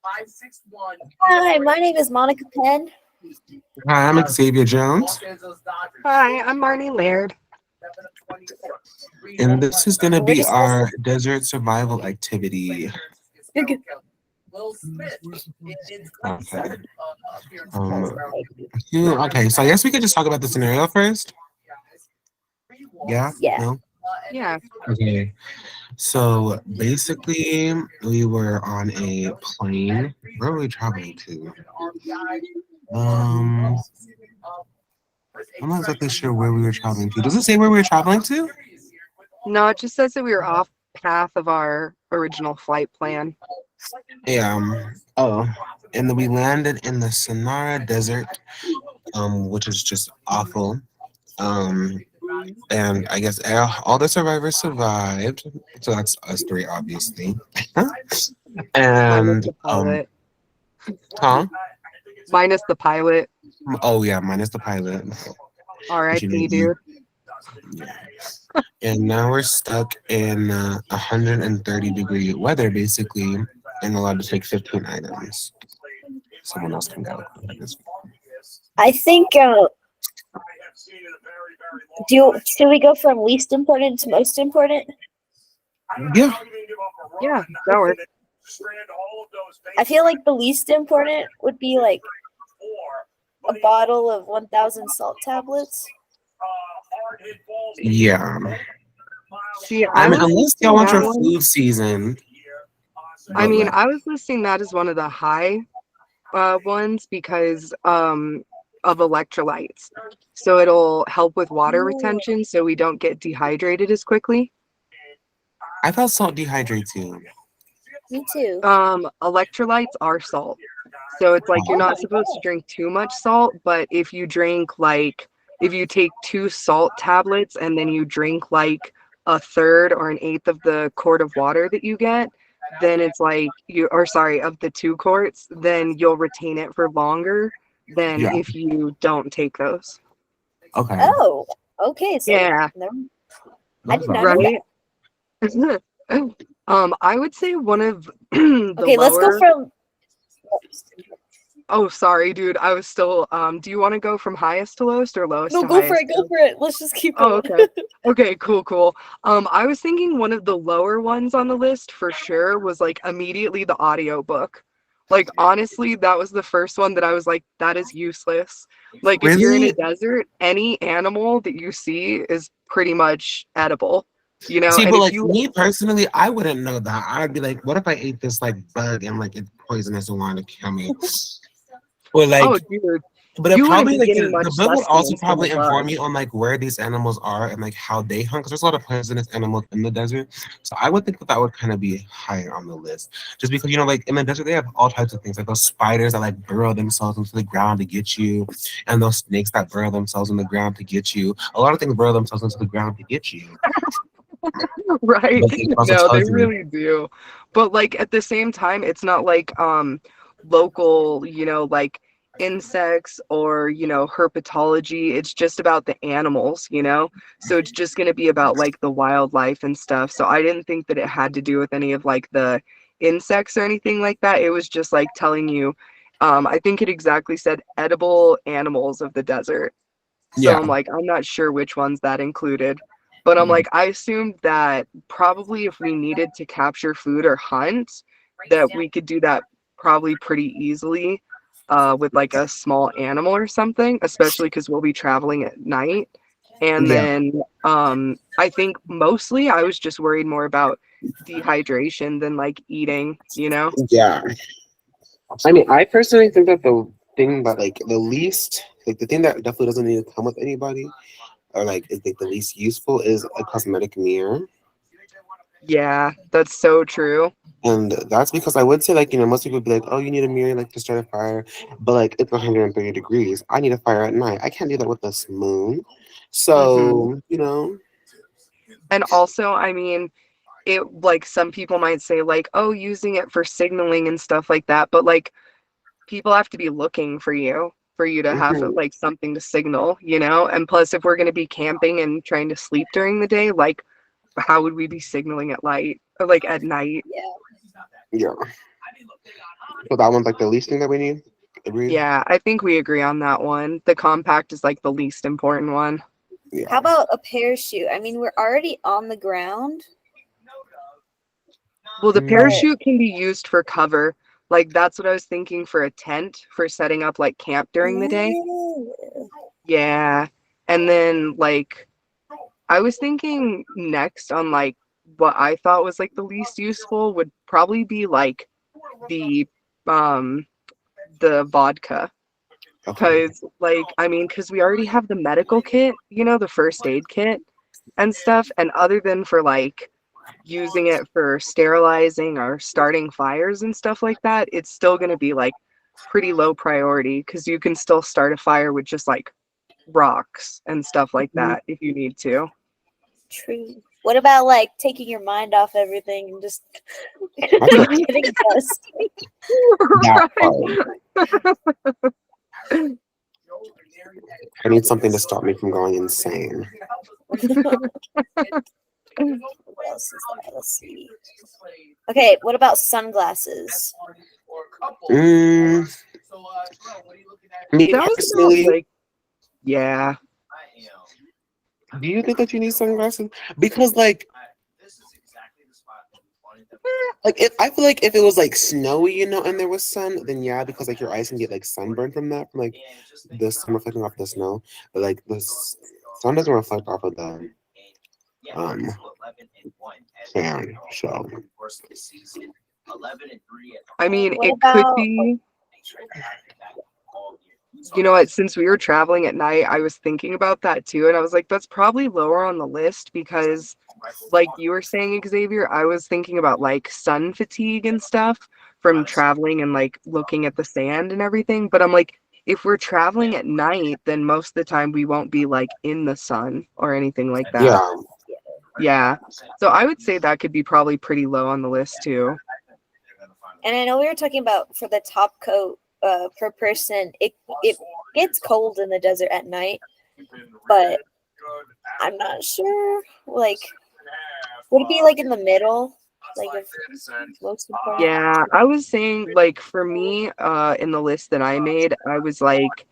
Hi, my name is Monica Penn. Hi, I'm Xavier Jones, Hi, I'm Marnie Laird. and this is going to We're be just our desert survival activity. Okay. Um, okay, so I guess we could just talk about the scenario first. Yeah? yeah. No? Yeah. Okay. So basically, we were on a plane. Where were we traveling to? Um, I'm not exactly sure where we were traveling to. Does it say where we were traveling to? No, it just says that we were off path of our original flight plan. Yeah. Oh, and then we landed in the Sonora Desert, which is just awful. Um, and I guess all the survivors survived, so that's us three, obviously. Minus and the pilot. huh? Minus the pilot. Oh yeah, minus the pilot. Which you R.I.P. didn't eat. dude. Yeah. And now we're stuck in 130-degree weather, basically, and allowed to take 15 items. Someone else can go. I think. Should we go from least important to most important? Yeah. Yeah, that works. I feel like the least important would be like a bottle of 1,000 salt tablets. Yeah. See, I I mean, was unless y'all listing want that your one. food season. I But mean, like, I was listing that as one of the high ones because of electrolytes. So it'll help with water retention so we don't get dehydrated as quickly. I thought salt dehydrates you. Me too. Electrolytes are salt. So it's like you're not supposed to drink too much salt, but if you drink like if you take 2 salt tablets and then you drink like a third or an eighth of the quart of water that you get, then it's like of the 2 quarts, then you'll retain it for longer than Yeah. if you don't take those. Okay. Oh, okay. So Yeah, I did not know right. that. I would say one of the Okay, let's go lower. from. Oh, sorry, dude. I was still. Do you want to go from highest to lowest or lowest No, to go for highest? it. Go for it. Let's just keep Oh, going. okay. Okay, cool, cool. I was thinking one of the lower ones on the list for sure was like immediately the audiobook. Like honestly, that was the first one that I was like, that is useless. Like if you're in a Really? desert, any animal that you see is pretty much edible, See, and but if like you me personally, I wouldn't know that. I'd be like, what if I ate this like bug and like it's poisonous and wanted to kill me? Or oh like, dude, but it you wouldn't probably be like getting the much book would also sustenance from a probably inform bug. you on like where these animals are and like how they hunt. Because there's a lot of poisonous animals in the desert, so I would think that that would kind of be higher on the list. Just because like in the desert they have all types of things, like those spiders that like burrow themselves into the ground to get you, and those snakes that burrow themselves in the ground to get you. A lot of things burrow themselves into the ground to get you. Right. But it also No, they tells you, really do. But like at the same time, it's not like local, like insects or, herpetology. It's just about the animals. So it's just going to be about like the wildlife and stuff. So I didn't think that it had to do with any of like the insects or anything like that. It was just like telling you, I think it exactly said edible animals of the desert. So yeah. I'm like, I'm not sure which ones that included. But I'm like, I assumed that probably if we needed to capture food or hunt, that we could do that probably pretty easily with like a small animal or something, especially because we'll be traveling at night. And Yeah. then I think mostly I was just worried more about dehydration than like eating. Yeah. I mean, I personally think that the thing that like the least, like the thing that definitely doesn't need to come with anybody, or like is like the least useful, is a cosmetic mirror. Yeah, that's so true. And that's because I would say like most people would be like, oh, you need a mirror like to start a fire, but like it's 130 degrees. I need a fire at night. I can't do that with this moon. Hmm. So And also, I mean, it like some people might say like, oh, using it for signaling and stuff like that, but like people have to be looking for you to have mhm, like something to signal. And plus if we're going to be camping and trying to sleep during the day, like how would we be signaling at light or like at night? Yeah. yeah. So that one's like the least thing that we need. Agreed. Yeah, I think we agree on that one. The compact is like the least important one. Yeah. How about a parachute? I mean, we're already on the ground. Well, the Mm. parachute can be used for cover. Like that's what I was thinking for a tent for setting up like camp during the day. Yeah. And then like I was thinking next on like what I thought was like the least useful would probably be like the um the vodka. Okay. Because like I mean, because we already have the medical kit, you know, the first aid kit and stuff. And other than for like using it for sterilizing or starting fires and stuff like that, it's still going to be like pretty low priority because you can still start a fire with just like rocks and stuff like that if you need to. True. What about like taking your mind off everything and just I could- getting dust? that Right. part. I need something to stop me from going insane. What else is there? Let's see. Okay, what about sunglasses? Me That was personally, about like, yeah. do you think that you need sunglasses? Because like I feel like if it was like snowy, and there was sun, then yeah, because like your eyes can get like sunburned from that, from like the sun reflecting off the snow. But like sun doesn't reflect off of the sand, so I mean, What it could about be, you know what, since we were traveling at night, I was thinking about that too. And I was like, that's probably lower on the list because, like you were saying, Xavier, I was thinking about like sun fatigue and stuff from traveling and like looking at the sand and everything. But I'm like, if we're traveling at night, then most of the time we won't be like in the sun or anything like that. yeah. Yeah. So I would say that could be probably pretty low on the list too. And I know we were talking about for the top coat per person, it gets cold in the desert at night, but I'm not sure. Like, would it be like in the middle? Like, if most important? Yeah, I was saying like for me, in the list that I made, I was like,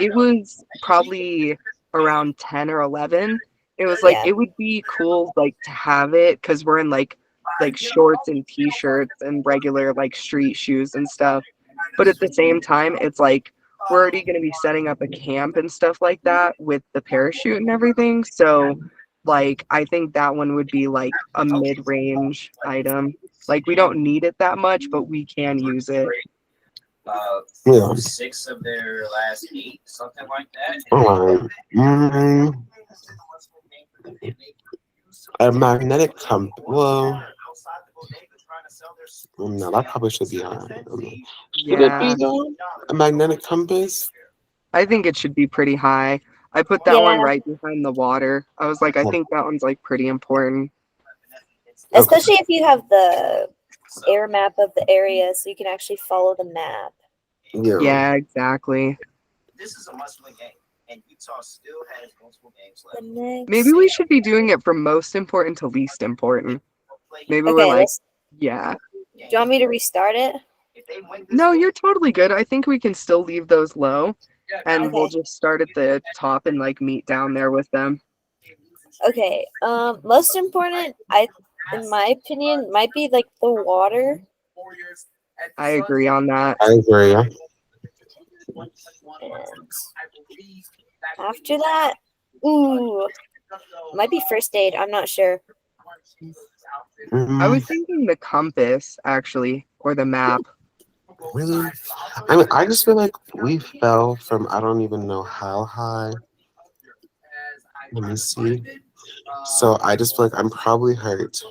it was probably around 10 or 11. It was like Yeah. it would be cool like to have it because we're in like shorts and t-shirts and regular like street shoes and stuff. But at the same time, it's like we're already going to be setting up a camp and stuff like that with the parachute and everything. So like I think that one would be like a mid-range item. Like we don't need it that much, but we can use it. Yeah. 6 of their last 8, something like that. Alright. A magnetic compass. Well, no, that probably should be high. Should it be Yeah, though? A magnetic compass? I think it should be pretty high. I put that one Yeah. right behind the water. I was like, I think that one's like pretty important. Especially if you have the air map of the area, so you can actually follow the map. Yeah, exactly. This is a must-win game, and Utah still has multiple games The left. next. Maybe we should be doing it from most important to least important. Maybe we're Okay, like, let's. yeah. Do you want me to restart it? If they win this No, game, you're totally good. I think we can still leave those low and Okay. we'll just start at the top and like meet down there with them. Okay. Most important, in my opinion, might be like the water. I agree on that. I agree. Yeah. And after that, ooh, might be first aid. I'm not sure. I was thinking the compass actually, or the map. Really? I mean, I just feel like we fell from I don't even know how high. Let me see. So I just feel like I'm probably hurt.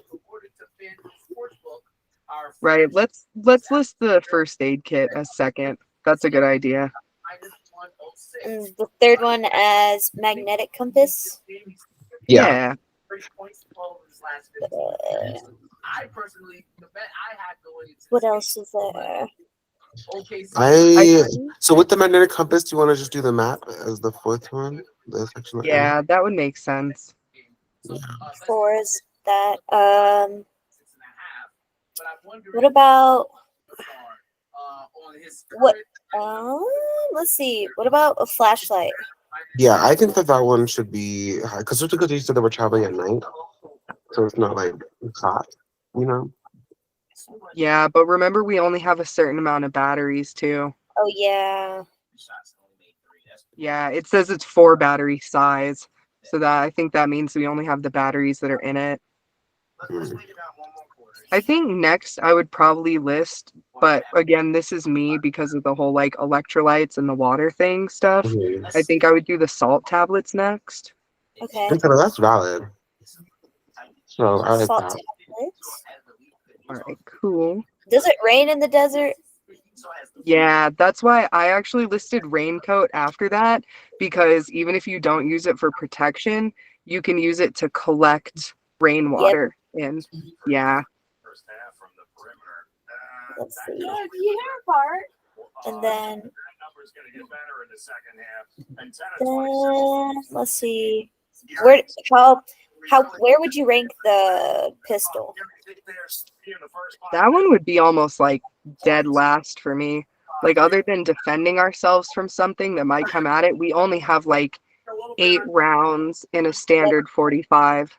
Right. Let's list the first aid kit as second. That's a good idea. And the third one as magnetic compass. Yeah. What else is there? So with the magnetic compass, do you want to just do the map as the fourth one? The sectional A? Yeah, that would make sense. Four is that. What about What? Let's see. What about a flashlight? Yeah, I think that that one should be because just because you said that we're traveling at night, so it's not like hot, you know. Yeah, but remember we only have a certain amount of batteries too. Oh yeah. Yeah, it says it's 4 battery size. So that I think that means we only have the batteries that are in it. I think next I would probably list, but again, this is me because of the whole like electrolytes and the water thing stuff. Mhm. I think I would do the salt tablets next. Okay. Okay, but that's valid. So I like Salt that. tablets. All right, cool. Does it rain in the desert? Yeah, that's why I actually listed raincoat after that, because even if you don't use it for protection, you can use it to collect rainwater in. Yeah. Let's see. And then let's see. Where where would you rank the pistol? That one would be almost like dead last for me. Like, other than defending ourselves from something that might come at it, we only have like 8 rounds in a standard 45.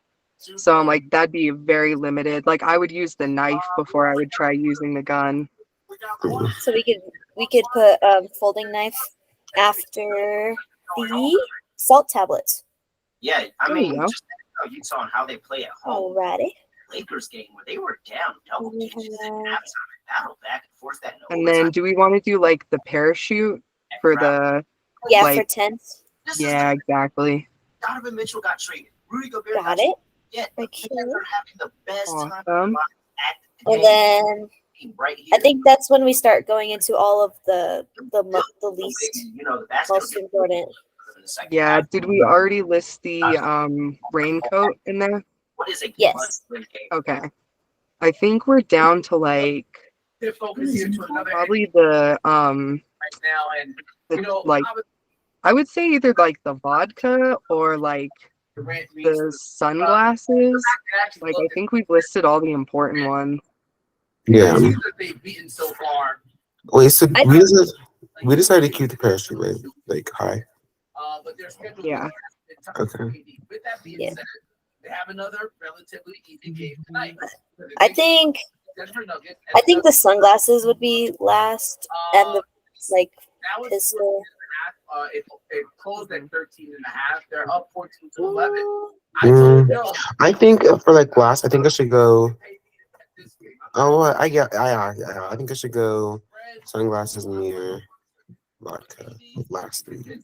So I'm like, that'd be very limited. Like, I would use the knife before I would try using the gun. So we could put folding knife after the salt tablets. Yeah, I There you mean, go. just think about Utah and how they play at home. Alrighty. Lakers game where they were down double We digits have- and halftime and battle back and forth that And then do we want to do like the parachute for the, Yeah, like, for tents. yeah, exactly. Donovan Mitchell got traded. Rudy Gobert Got it. Yeah, Okay. they're having the best time Awesome. at the And then right here. I think that's when we start going into all of the least you know, the basketball most important. in the second Yeah, half. did we already list the raincoat in there? What is a Yes. Okay. I think we're down to like probably the like I would say either like the vodka or like the sunglasses. Like, I think we've listed all the important ones. Yeah. Wait, so I- we decided to keep the parachute rate like high. Yeah. Okay. Yeah. I think the sunglasses would be last, and the like pistol. It closed at 13 and a half. They're up 14 to 11. I think for like glass, I think I should go. Oh, I think I should go sunglasses, mirror, vodka, last 3.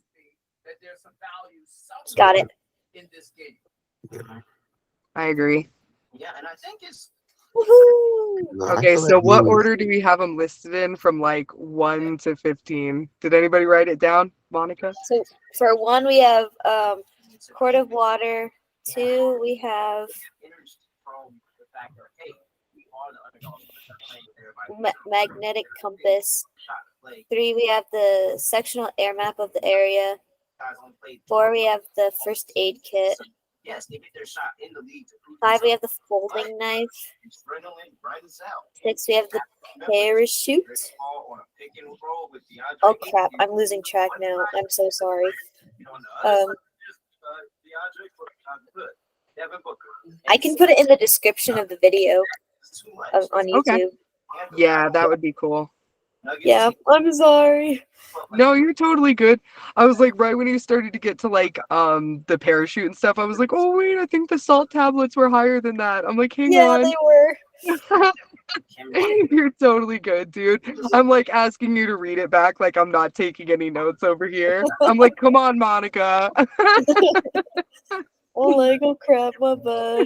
Got it. Yeah. I agree. Yeah, and I think it's Woohoo! No, I Okay, feel so like what we- order do we have them listed in from like 1 to 15? Did anybody write it down, Monica? So for 1, we have quart of water. 2, we have magnetic compass. 3, we have the sectional air map of the area. 4, we have the first aid kit. Yes, they get their shot in the league. 5, we have the folding knife. 6, we have the parachute. Oh crap, I'm losing track now. I'm so sorry. I can put it in the description of the video on YouTube. Okay. Yeah, that would be cool. Yeah, I'm sorry. No, you're totally good. I was like, right when you started to get to like the parachute and stuff, I was like, oh wait, I think the salt tablets were higher than that. I'm like, hang Yeah, on. they were. You're totally good, dude. I'm like asking you to read it back like I'm not taking any notes over here. I'm like, come on, Monica. Oh, Lego crap, my bad.